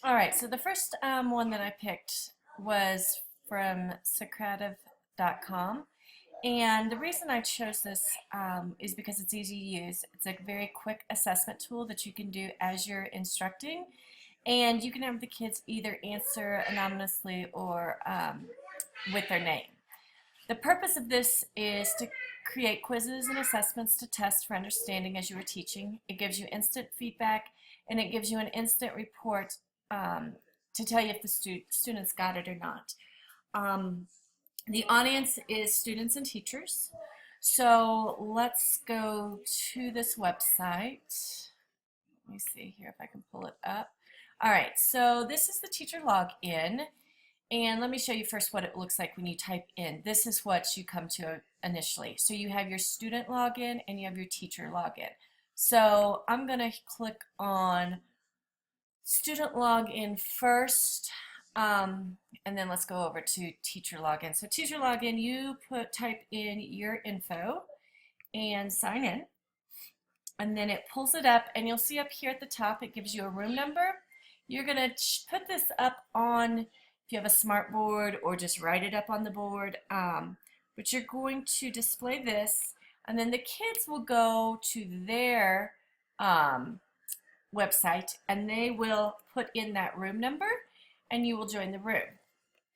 All right, so the first one that I picked was from Socrative.com. And the reason I chose this is because it's easy to use. It's a very quick assessment tool that you can do as you're instructing. And you can have the kids either answer anonymously or with their name. The purpose of this is to create quizzes and assessments to test for understanding as you are teaching. It gives you instant feedback and it gives you an instant report um, to tell you if the students got it or not. Um, the audience is students and teachers. So let's go to this website. Let me see here if I can pull it up. All right, so this is the teacher login. And let me show you first what it looks like when you type in. This is what you come to initially. So you have your student login and you have your teacher login. So I'm going to click on student login first, and then let's go over to teacher login. So teacher login, you type in your info and sign in. And then it pulls it up, and you'll see up here at the top, it gives you a room number. You're going to put this up on, if you have a smart board, or just write it up on the board. But you're going to display this, and then the kids will go to their website, and they will put in that room number, and you will join the room.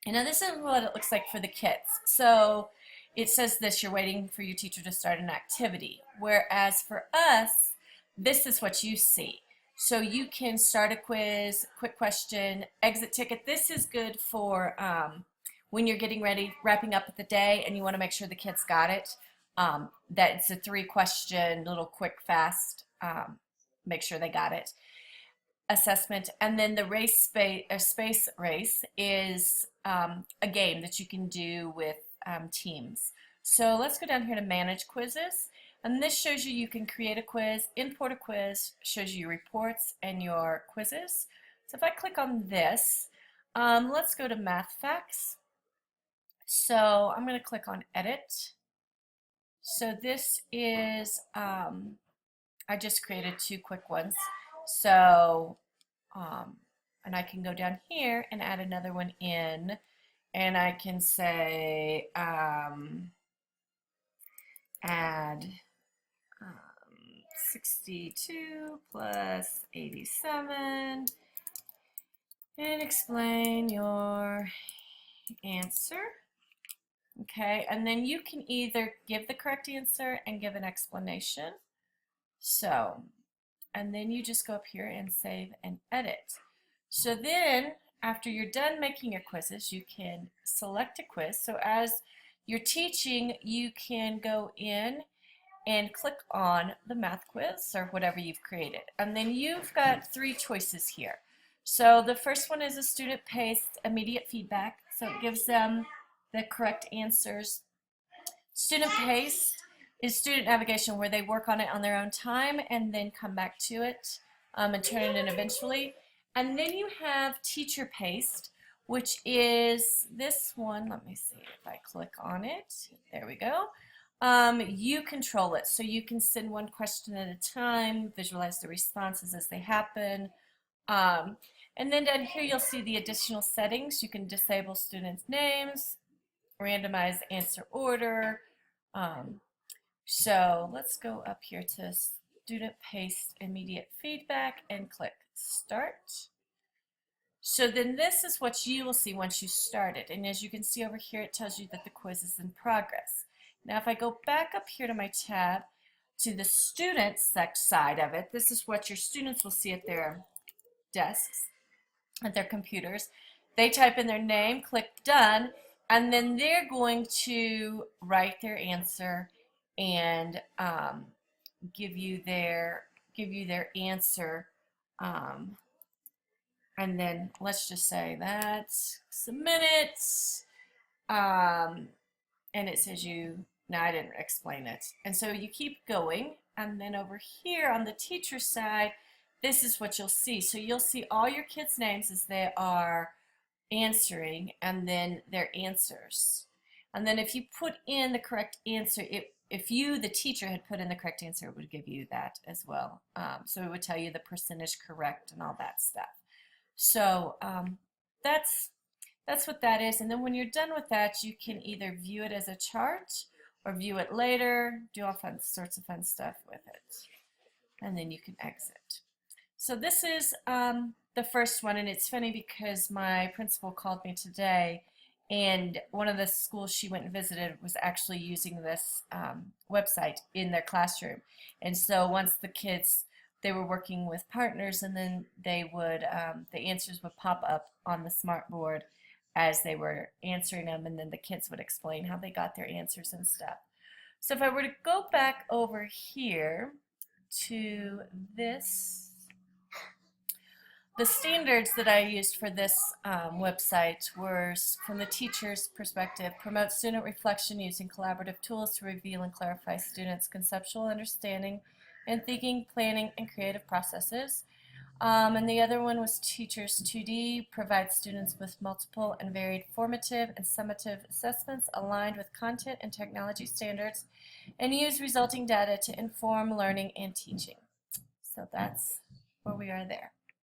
And now this is what it looks like for the kids. So it says this, you're waiting for your teacher to start an activity. Whereas for us, this is what you see. So you can start a quiz, quick question, exit ticket. This is good for when you're getting ready, wrapping up the day, and you want to make sure the kids got it. That it's a 3-question, little quick, fast, make sure they got it assessment. And then the space race is a game that you can do with teams. So let's go down here to manage quizzes. And this shows you can create a quiz, import a quiz, shows you your reports and your quizzes. So if I click on this, let's go to math facts. So I'm going to click on edit. So this is, I just created 2 quick ones. So, and I can go down here and add another one in, and I can say add 62 plus 87 and explain your answer. Okay, and then you can either give the correct answer and give an explanation. So, and then you just go up here and save and edit. So then, after you're done making your quizzes, you can select a quiz. So as you're teaching, you can go in and click on the math quiz or whatever you've created. And then you've got 3 choices here. So the first one is a student-paced immediate feedback. So it gives them the correct answers. Student-paced is student navigation, where they work on it on their own time and then come back to it and turn it in eventually. And then you have teacher-paced, which is this one. Let me see if I click on it. There we go. You control it, so you can send one question at a time, visualize the responses as they happen. And then down here you'll see the additional settings. You can disable students' names, randomize answer order. So let's go up here to student-paced immediate feedback and click start. So then this is what you will see once you start it. And as you can see over here, it tells you that the quiz is in progress. Now if I go back up here to my tab, to the students side of it, this is what your students will see at their desks, at their computers. They type in their name, click done, and then they're going to write their answer and give you their answer. And then let's just say that's submit it. And it says no, I didn't explain it. And so you keep going, and then over here on the teacher side, this is what you'll see. So you'll see all your kids' names as they are answering, and then their answers. And then if you put in the correct answer, if you, the teacher, had put in the correct answer, it would give you that as well. So it would tell you the percentage correct and all that stuff. So that's that's what that is. And then when you're done with that, you can either view it as a chart or view it later, do all fun sorts of fun stuff with it. And then you can exit. So this is the first one, and it's funny because my principal called me today, and one of the schools she went and visited was actually using this website in their classroom. And so once the kids, they were working with partners, and then they would, the answers would pop up on the smart board as they were answering them, and then the kids would explain how they got their answers and stuff. So if I were to go back over here to this, the standards that I used for this website were, from the teacher's perspective, promote student reflection using collaborative tools to reveal and clarify students' conceptual understanding and thinking, planning, and creative processes. And the other one was Teachers 2D, provide students with multiple and varied formative and summative assessments aligned with content and technology standards, and use resulting data to inform learning and teaching. So that's where we are there.